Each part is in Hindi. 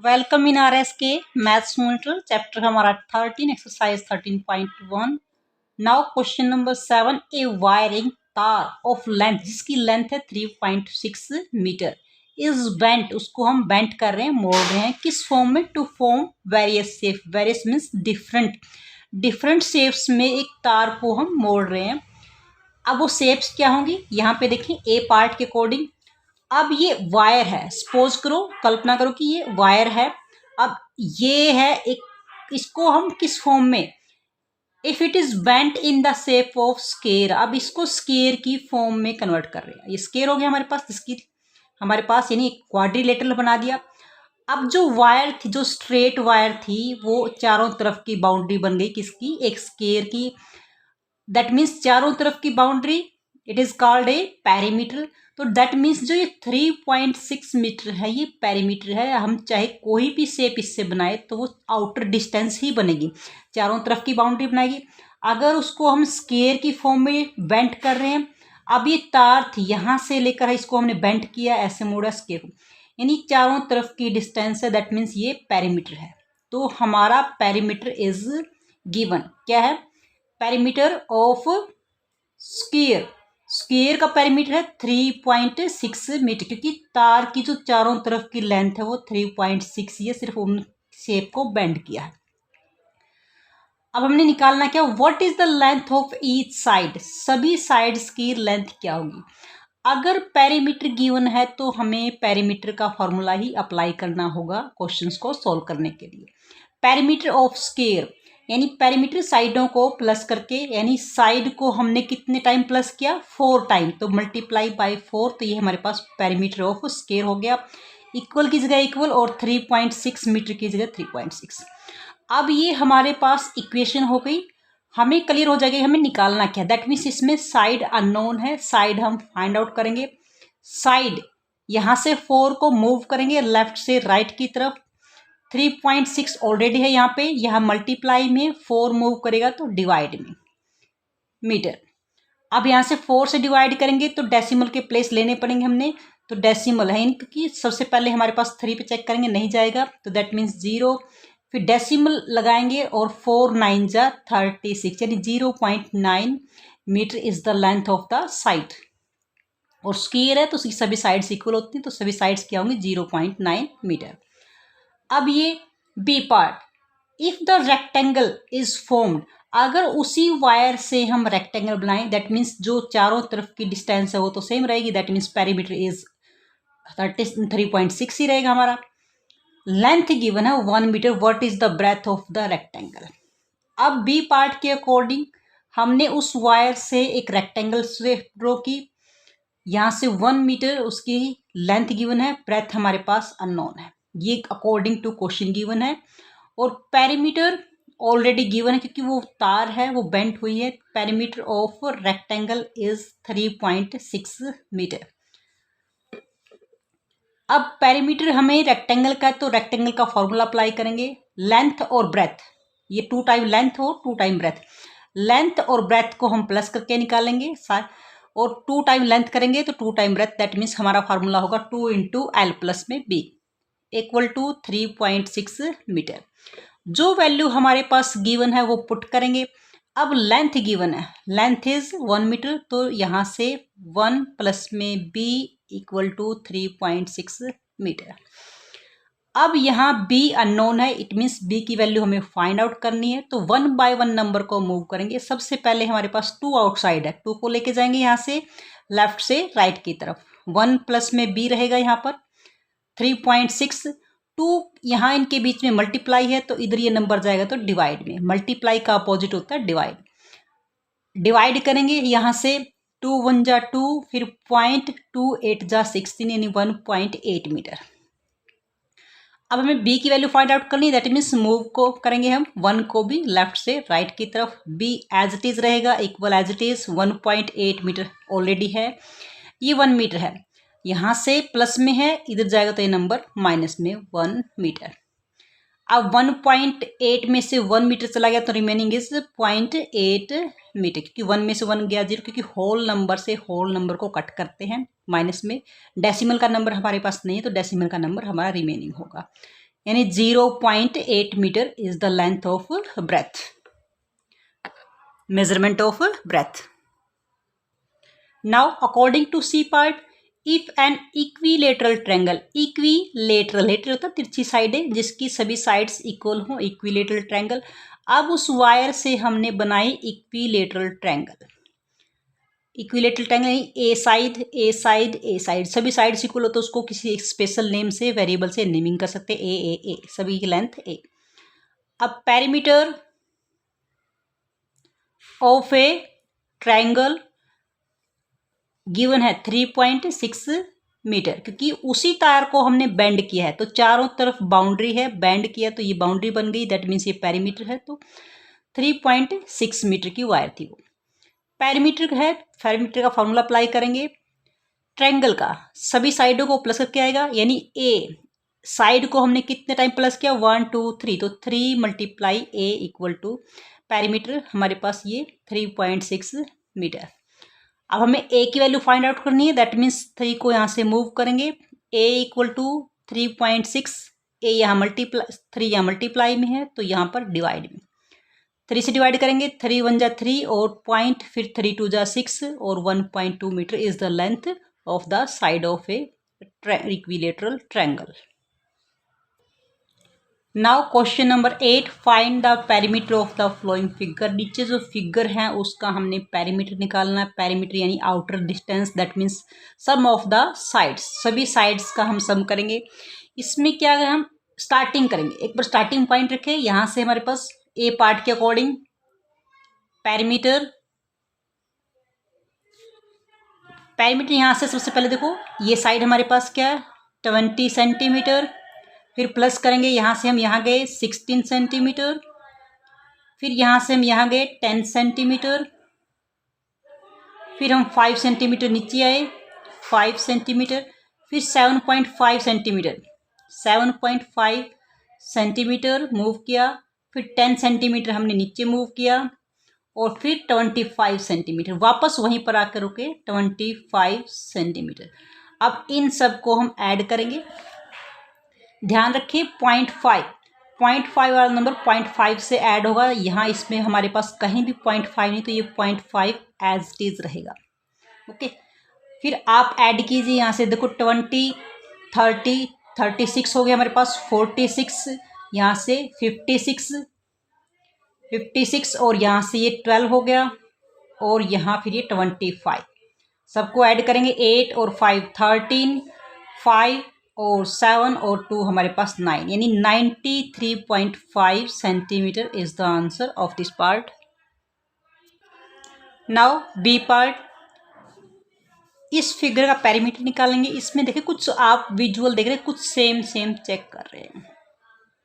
वेलकम इन आर एस के मैथ्स मॉनिटर चैप्टर हमारा 13 एक्सरसाइज 13.1। नाउ क्वेश्चन नंबर 7, ए वायरिंग तार ऑफ लेंथ जिसकी लेंथ है 3.6 मीटर इज बेंट, उसको हम बेंट कर रहे हैं, मोड़ रहे हैं किस फॉर्म में? To form various shape. Various means different shapes में एक तार को हम मोड़ रहे हैं। अब वो शेप्स क्या होंगी यहाँ पे देखें, ए पार्ट के अकॉर्डिंग। अब ये वायर है, सपोज करो, कल्पना करो कि ये वायर है। अब ये है एक, इसको हम किस फॉर्म में, if it is bent in the shape of square, अब इसको स्केयर की फॉर्म में कन्वर्ट कर रहे हैं। ये स्केयर हो गया हमारे पास, जिसकी हमारे पास यानी क्वाड्रिलेटरल बना दिया। अब जो वायर थी, जो स्ट्रेट वायर थी, वो चारों तरफ की बाउंड्री बन गई किसकी? एक स्केयर की। दैट मीन्स चारों तरफ की boundary, it is called a perimeter. तो दैट मीन्स जो ये 3.6 मीटर है ये पेरीमीटर है। हम चाहे कोई भी शेप इससे बनाए तो वो आउटर डिस्टेंस ही बनेगी, चारों तरफ की बाउंड्री बनाएगी। अगर उसको हम स्केयर की फॉर्म में बेंट कर रहे हैं, अब ये तार थी यहाँ से लेकर इसको हमने बेंट किया, ऐसे मोड़ा स्केयर को, यानी चारों तरफ की डिस्टेंस है, दैट मीन्स ये पेरीमीटर है। तो हमारा पेरीमीटर इज गिवन, क्या है? पेरीमीटर ऑफ स्क्वायर, स्क्वायर का पेरीमीटर है 3.6 मीटर, क्योंकि तार की जो चारों तरफ की लेंथ है वो 3.6 ही है, सिर्फ उन शेप को बेंड किया है। अब हमने निकालना क्या, what is the length of each side, सभी साइड्स की लेंथ क्या होगी। अगर पेरीमीटर गिवन है तो हमें पेरीमीटर का फॉर्मूला ही अप्लाई करना होगा क्वेश्चंस को सॉल्व करने के लिए। पेरीमीटर ऑफ स्क्वायर यानी पेरीमीटर साइडों को प्लस करके, यानी साइड को हमने कितने टाइम प्लस किया? 4 टाइम, तो मल्टीप्लाई बाय 4, तो ये हमारे पास पेरीमीटर ऑफ स्क्वायर हो गया। इक्वल की जगह इक्वल और 3.6 मीटर की जगह 3.6। अब ये हमारे पास इक्वेशन हो गई, हमें क्लियर हो जाएगा हमें निकालना क्या। दैट मीन्स इसमें साइड अननोन है, साइड हम फाइंड आउट करेंगे। साइड यहाँ से 4 को मूव करेंगे लेफ्ट से राइट की तरफ, 3.6 ऑलरेडी है यहाँ पे, यहाँ मल्टीप्लाई में 4 मूव करेगा तो डिवाइड में मीटर। अब यहाँ से 4 से डिवाइड करेंगे तो डेसिमल के प्लेस लेने पड़ेंगे हमने, तो डेसिमल है क्योंकि सबसे पहले हमारे पास 3 पे चेक करेंगे, नहीं जाएगा तो दैट मीन्स 0, फिर डेसिमल लगाएंगे और 4 9 जा 36, यानी 0.9 meter is the length of the side. और स्क्वायर है तो उसकी सभी साइड्स इक्वल होती हैं, तो सभी साइड्स क्या होंगी? 0.9 मीटर। अब ये B part, if the rectangle is formed, अगर उसी वायर से हम रेक्टेंगल बनाएं, दैट मीन्स जो चारों तरफ की डिस्टेंस है वो तो सेम रहेगी, दैट मीन्स पेरीमीटर इज 3.6 ही रहेगा हमारा। लेंथ गिवन है 1 meter, what is the breadth of the rectangle. अब बी पार्ट के अकॉर्डिंग हमने उस वायर से एक रेक्टेंगल से ड्रॉ की, यहाँ से 1 मीटर उसकी लेंथ गिवन है, ब्रेथ हमारे पास अननोन है, ये अकॉर्डिंग टू क्वेश्चन गिवन है। और पेरीमीटर ऑलरेडी गिवन है क्योंकि वो तार है वो बेंट हुई है। Perimeter of rectangle is 3.6 meter. अब पेरीमीटर हमें रेक्टेंगल का है तो रेक्टेंगल का फॉर्मूला अप्लाई करेंगे, लेंथ और ब्रेथ, ये 2 टाइम लेंथ और 2 टाइम ब्रेथ। लेंथ और ब्रेथ को हम प्लस करके निकालेंगे और 2 टाइम लेंथ करेंगे तो 2 टाइम ब्रेथ, दैट मीन्स हमारा फार्मूला होगा 2 इंटू एल प्लस में बी इक्वल टू 3.6 मीटर। जो वैल्यू हमारे पास गिवन है वो पुट करेंगे। अब लेंथ गिवन है, लेंथ इज 1 मीटर, तो यहाँ से 1 प्लस में बी इक्वल टू 3.6 मीटर। अब यहाँ b अननोन है, इट मीन्स b की वैल्यू हमें फाइंड आउट करनी है, तो 1 बाय 1 नंबर को मूव करेंगे। सबसे पहले हमारे पास 2 आउटसाइड है, 2 को लेके जाएंगे यहाँ से लेफ्ट से राइट की तरफ, 1 प्लस में b रहेगा यहाँ पर 3.6, 2 यहाँ इनके बीच में मल्टीप्लाई है तो इधर ये नंबर जाएगा तो डिवाइड में, मल्टीप्लाई का अपोजिट होता है डिवाइड। डिवाइड करेंगे यहाँ से 2 1 जा 2, फिर 0.28 जा 16, यानी 1.8 मीटर। अब हमें b की वैल्यू फाइंड आउट करनी है, दैट मीन्स मूव को करेंगे हम 1 को भी लेफ्ट से राइट की तरफ, b एज इट इज रहेगा equal as it is 1.8 meter already है, ये 1 मीटर है, यहाँ से प्लस में है इधर जाएगा तो ये नंबर माइनस में 1 मीटर। अब 1.8 में से 1 मीटर चला गया तो रिमेनिंग इज 0.8 मीटर, क्योंकि 1 में से 1 गया 0, क्योंकि होल नंबर से होल नंबर को कट करते हैं माइनस में। डेसिमल का नंबर हमारे पास नहीं है तो डेसिमल का नंबर हमारा रिमेनिंग होगा। यानी 0.8 meter is the length of breadth, measurement of breadth. Now according to C part, if an equilateral triangle, equilateral, lateral होता है तिरछी साइडें जिसकी सभी साइड्स इक्वल हो, इक्विलेटरल ट्रायंगल. अब उस वायर से हमने बनाई equilateral triangle. Equilateral triangle A side A side A side, सभी साइड्स इक्वल हो तो उसको किसी एक स्पेशल नेम से, वेरिएबल से नेमिंग कर सकते हैं. ए, सभी की लेंथ ए. अब perimeter of A triangle given है 3.6 मीटर, क्योंकि उसी तार को हमने बेंड किया है तो चारों तरफ बाउंड्री है, बेंड किया तो ये बाउंड्री बन गई, दैट मीन्स ये पेरीमीटर है. तो 3.6 मीटर की वायर थी वो. पेरीमीटर है, पेरीमीटर का फॉर्मूला अप्लाई करेंगे. ट्रायंगल का सभी साइडों को प्लस करके आएगा, यानी ए साइड को हमने कितने टाइम प्लस किया, 1 2 3, तो 3 multiply A equal to perimeter हमारे पास ये 3.6 मीटर. अब हमें ए की वैल्यू फाइंड आउट करनी है, दैट मीन्स 3 को यहाँ से मूव करेंगे. ए इक्वल टू 3.6, ए यहाँ मल्टीप्लाई, 3 यहाँ मल्टीप्लाई में है तो यहाँ पर डिवाइड में 3 से डिवाइड करेंगे. 3 1 जा 3 और पॉइंट, फिर 3 2 जा 6 और 1.2 meter is the length of the side of a equilateral triangle. Now question number 8, find the perimeter of the following figure. नीचे जो फिगर है उसका हमने पेरीमीटर निकालना है. पेरीमीटर यानी outer distance, that means sum of the sides, सभी साइड्स का हम सम करेंगे. इसमें क्या है, हम स्टार्टिंग करेंगे. एक बार स्टार्टिंग पॉइंट रखें, यहाँ से हमारे पास ए पार्ट के अकॉर्डिंग पेरीमीटर, पेरीमीटर यहाँ से सबसे पहले देखो ये साइड हमारे पास क्या है 20 सेंटीमीटर, फिर प्लस करेंगे, यहाँ से हम यहाँ गए 16 सेंटीमीटर, फिर यहाँ से हम यहाँ गए 10 सेंटीमीटर, फिर हम 5 सेंटीमीटर नीचे आए 5 सेंटीमीटर, फिर 7.5 सेंटीमीटर, 7.5 सेंटीमीटर मूव किया, फिर 10 सेंटीमीटर हमने नीचे मूव किया और फिर 25 सेंटीमीटर वापस वहीं पर आकर रुके 25 सेंटीमीटर. अब इन सब को हम ऐड करेंगे. ध्यान रखिए 0.5 वाला नंबर 0.5 से ऐड होगा. यहाँ इसमें हमारे पास कहीं भी 0.5 नहीं, तो ये 0.5 एज इट इज रहेगा. ओके, फिर आप ऐड कीजिए यहाँ से, देखो 20 30 36 हो गया हमारे पास, 46, यहाँ से 56 और यहाँ से ये 12 हो गया और यहाँ फिर ये 25. सबको ऐड करेंगे 8 और 5 13, 5 और 7 और 2 हमारे पास 9, यानी 93.5 centimeter is the answer of this part. Now B part, इस फिगर का पेरीमीटर निकालेंगे. इसमें देखिए कुछ आप विजुअल देख रहे हैं, कुछ सेम चेक कर रहे हैं.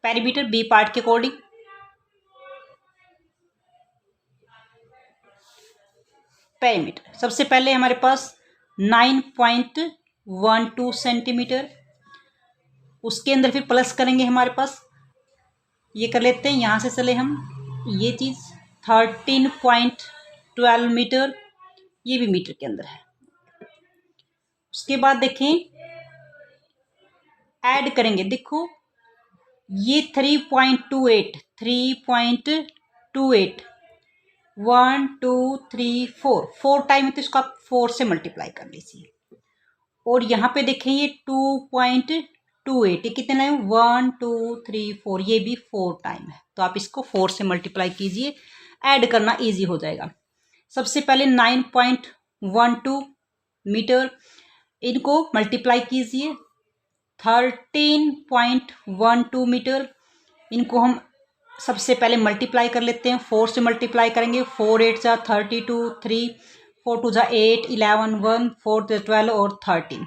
पेरीमीटर बी पार्ट के अकॉर्डिंग पेरीमीटर सबसे पहले हमारे पास 9.12 सेंटीमीटर, उसके अंदर फिर प्लस करेंगे हमारे पास, ये कर लेते हैं यहाँ से चले हम, ये चीज़ 13.12 मीटर, ये भी मीटर के अंदर है. उसके बाद देखें ऐड करेंगे, देखो ये 3.28 1 2 3 4 टाइम है तो इसको आप 4 से मल्टीप्लाई कर लीजिए. और यहाँ पे देखें ये 2.28, ये कितने है 1 2 3 4, ये भी 4 टाइम है तो आप इसको 4 से मल्टीप्लाई कीजिए, ऐड करना इजी हो जाएगा. सबसे पहले 9.12 मीटर, इनको मल्टीप्लाई कीजिए 13.12 मीटर, इनको हम सबसे पहले मल्टीप्लाई कर लेते हैं, 4 से मल्टीप्लाई करेंगे, 4 8 जा 32, 3 4 2 जा 8, 11 1 4 12 और 13.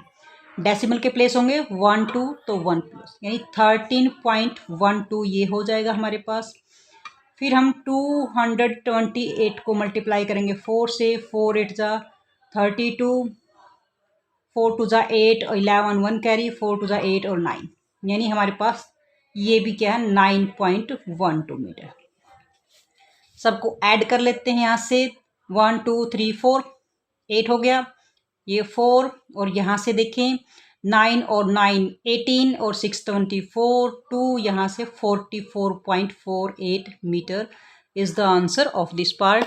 डेसिमल के प्लेस होंगे 1 2 तो 1 प्लस, यानी 13.12 ये हो जाएगा हमारे पास. फिर हम 228 को मल्टीप्लाई करेंगे 4 से, 4 8 जा 32, 4 2 जा 8 और 11 1 कैरी, 4 2 जा 8 और 9, यानी हमारे पास ये भी क्या है 9.12 मीटर. सबको ऐड कर लेते हैं यहाँ से 1 2 3 4, 8 हो गया, ये 4 और यहाँ से देखें 9 और 9 18 और 6 24, 2 यहाँ से 44.48 meter is the answer of this part.